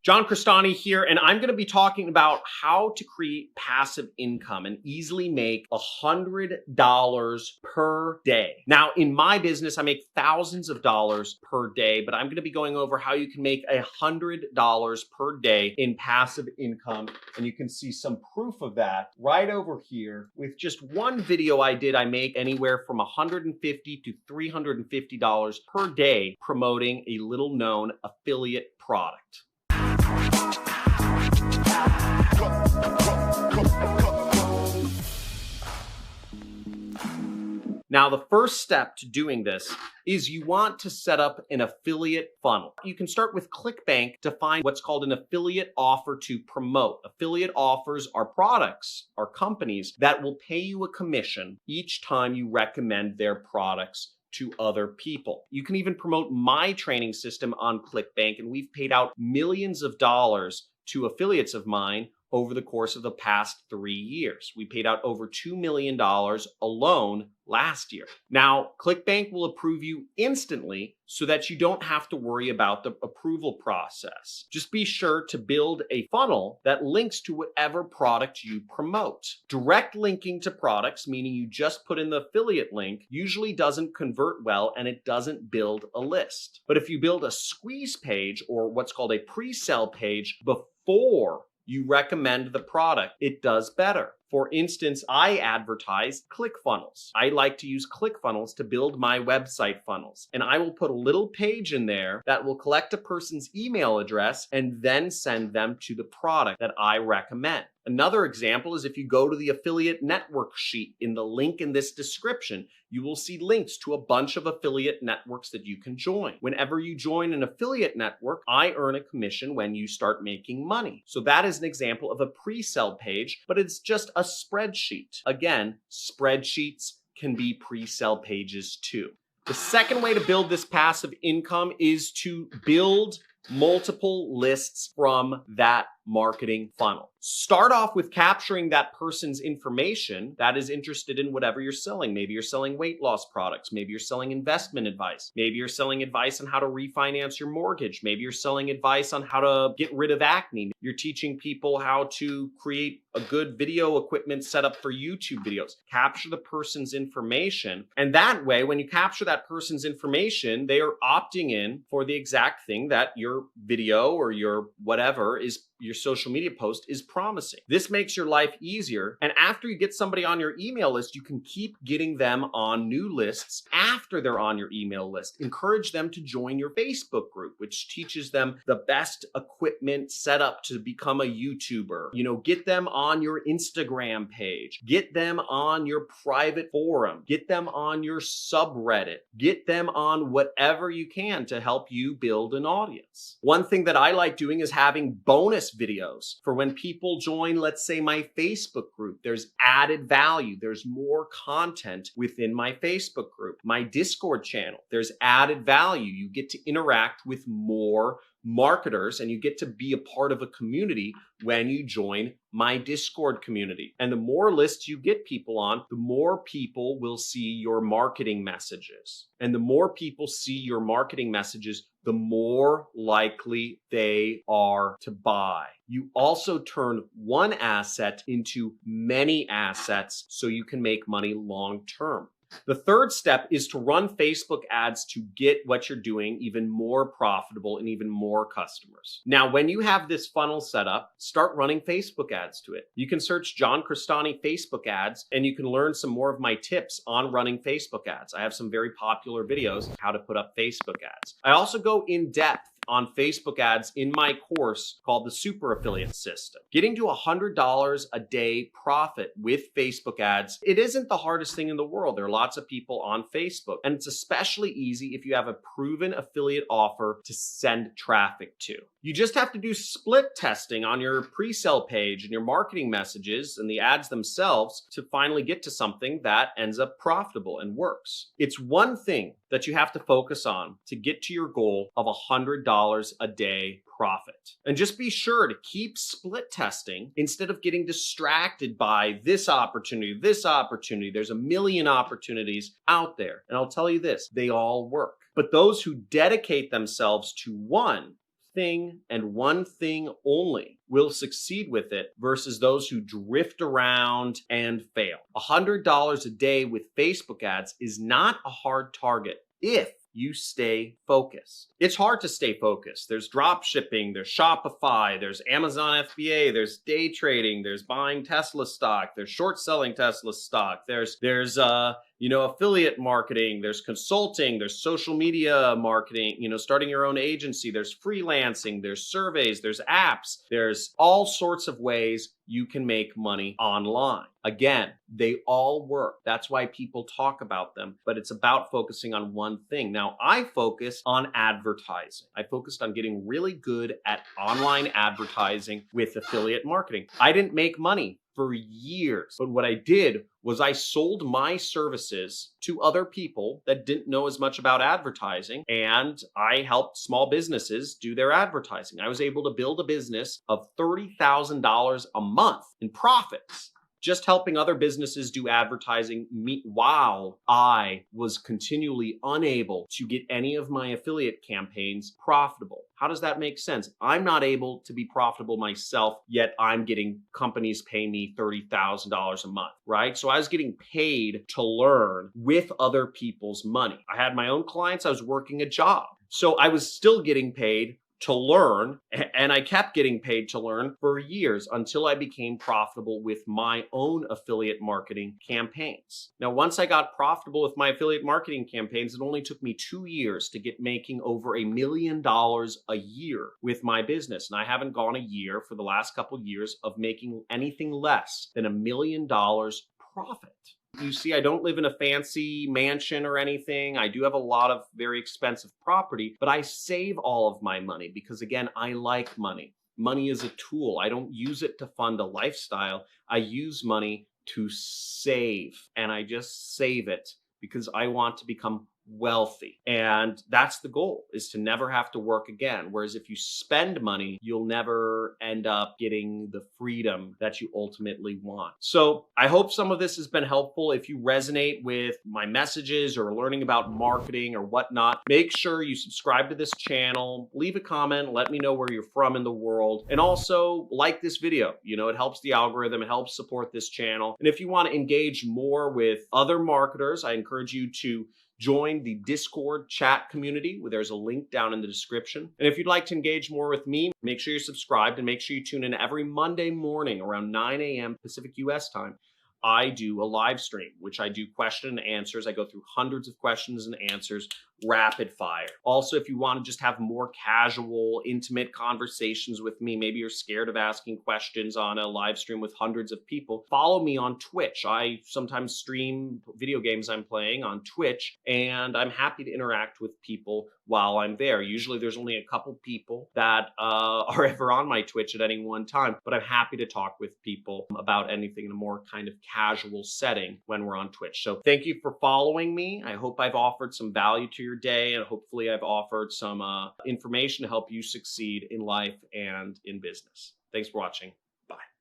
John Crestani here, and I'm going to be talking about how to create passive income and easily make $100 per day. Now, in my business, I make thousands of dollars per day, but I'm going to be going over how you can make $100 per day in passive income. And you can see some proof of that right over here. With just one video I did, I make anywhere from $150 to $350 per day promoting a little known affiliate product. Now, the first step to doing this is you want to set up an affiliate funnel. You can start with ClickBank to find what's called an affiliate offer to promote. Affiliate offers are products, are companies that will pay you a commission each time you recommend their products to other people. You can even promote my training system on ClickBank, and we've paid out millions of dollars to affiliates of mine over the course of the past 3 years. We paid out over $2 million alone last year. Now, ClickBank will approve you instantly so that you don't have to worry about the approval process. Just be sure to build a funnel that links to whatever product you promote. Direct linking to products, meaning you just put in the affiliate link, usually doesn't convert well and it doesn't build a list. But if you build a squeeze page or what's called a pre-sale page before you recommend the product, it does better. For instance, I advertise ClickFunnels. I like to use ClickFunnels to build my website funnels. And I will put a little page in there that will collect a person's email address and then send them to the product that I recommend. Another example is if you go to the affiliate network sheet in the link in this description, you will see links to a bunch of affiliate networks that you can join. Whenever you join an affiliate network, I earn a commission when you start making money. So that is an example of a pre-sale page, but it's just a spreadsheet. Again, spreadsheets can be pre-sale pages too. The second way to build this passive income is to build multiple lists from that marketing funnel. Start off with capturing that person's information that is interested in whatever you're selling. Maybe you're selling weight loss products. Maybe you're selling investment advice. Maybe you're selling advice on how to refinance your mortgage. Maybe you're selling advice on how to get rid of acne. You're teaching people how to create a good video equipment setup for YouTube videos. Capture the person's information. And that way, when you capture that person's information, they are opting in for the exact thing that your video or your whatever is, your social media post is promising. This makes your life easier. And after you get somebody on your email list, you can keep getting them on new lists after they're on your email list. Encourage them to join your Facebook group, which teaches them the best equipment setup to become a YouTuber. Get them on your Instagram page. Get them on your private forum. Get them on your subreddit. Get them on whatever you can to help you build an audience. One thing that I like doing is having bonus videos for when people join, let's say, my Facebook group. There's added value. There's more content within my Facebook group. My Discord channel, there's added value. You get to interact with more marketers and you get to be a part of a community when you join my Discord community. And the more lists you get people on, the more people will see your marketing messages. And the more people see your marketing messages, the more likely they are to buy. You also turn one asset into many assets so you can make money long term. The third step is to run Facebook ads to get what you're doing even more profitable and even more customers. Now, when you have this funnel set up, start running Facebook ads to it. You can search John Crestani Facebook ads and you can learn some more of my tips on running Facebook ads. I have some very popular videos on how to put up Facebook ads. I also go in depth on Facebook ads in my course called the Super Affiliate System. Getting to $100 a day profit with Facebook ads, it isn't the hardest thing in the world. There are lots of people on Facebook, and it's especially easy if you have a proven affiliate offer to send traffic to. You just have to do split testing on your pre-sale page and your marketing messages and the ads themselves to finally get to something that ends up profitable and works. It's one thing that you have to focus on to get to your goal of $100 a day profit. And just be sure to keep split testing instead of getting distracted by this opportunity. There's a million opportunities out there. And I'll tell you this, they all work. But those who dedicate themselves to one, thing and one thing only will succeed with it versus those who drift around and fail. $100 a day with Facebook ads is not a hard target if you stay focused. It's hard to stay focused. There's drop shipping, there's Shopify, there's Amazon FBA, there's day trading, there's buying Tesla stock, there's short selling Tesla stock, there's affiliate marketing, there's consulting, there's social media marketing, starting your own agency, there's freelancing, there's surveys, there's apps, there's all sorts of ways you can make money online. Again, they all work. That's why people talk about them, but it's about focusing on one thing. Now, I focus on advertising. I focused on getting really good at online advertising with affiliate marketing. I didn't make money for years, but what I did was I sold my services to other people that didn't know as much about advertising, and I helped small businesses do their advertising. I was able to build a business of $30,000 a month in profits, just helping other businesses do advertising while I was continually unable to get any of my affiliate campaigns profitable. How does that make sense? I'm not able to be profitable myself, yet I'm getting companies pay me $30,000 a month, right? So I was getting paid to learn with other people's money. I had my own clients. I was working a job. So I was still getting paid to learn, and I kept getting paid to learn for years until I became profitable with my own affiliate marketing campaigns. Now, once I got profitable with my affiliate marketing campaigns, it only took me 2 years to get making over $1 million a year with my business. And I haven't gone a year for the last couple years of making anything less than $1 million profit. You see, I don't live in a fancy mansion or anything. I do have a lot of very expensive property, but I save all of my money because, again, I like money. Money is a tool. I don't use it to fund a lifestyle. I use money to save, and I just save it because I want to become wealthy. And that's the goal, is to never have to work again. Whereas if you spend money, you'll never end up getting the freedom that you ultimately want. So I hope some of this has been helpful. If you resonate with my messages or learning about marketing or whatnot, make sure you subscribe to this channel, leave a comment, let me know where you're from in the world, and also like this video. It helps the algorithm, it helps support this channel. And if you want to engage more with other marketers, I encourage you to join the Discord chat community, where there's a link down in the description. And if you'd like to engage more with me, make sure you're subscribed and make sure you tune in every Monday morning around 9 a.m. Pacific US time. I do a live stream, which I do question and answers. I go through hundreds of questions and answers, rapid fire. Also, if you want to just have more casual, intimate conversations with me, maybe you're scared of asking questions on a live stream with hundreds of people, follow me on Twitch. I sometimes stream video games I'm playing on Twitch, and I'm happy to interact with people while I'm there. Usually there's only a couple people that are ever on my Twitch at any one time, but I'm happy to talk with people about anything in a more kind of casual setting when we're on Twitch. So thank you for following me. I hope I've offered some value to your day, and hopefully I've offered some information to help you succeed in life and in business. Thanks for watching. Bye.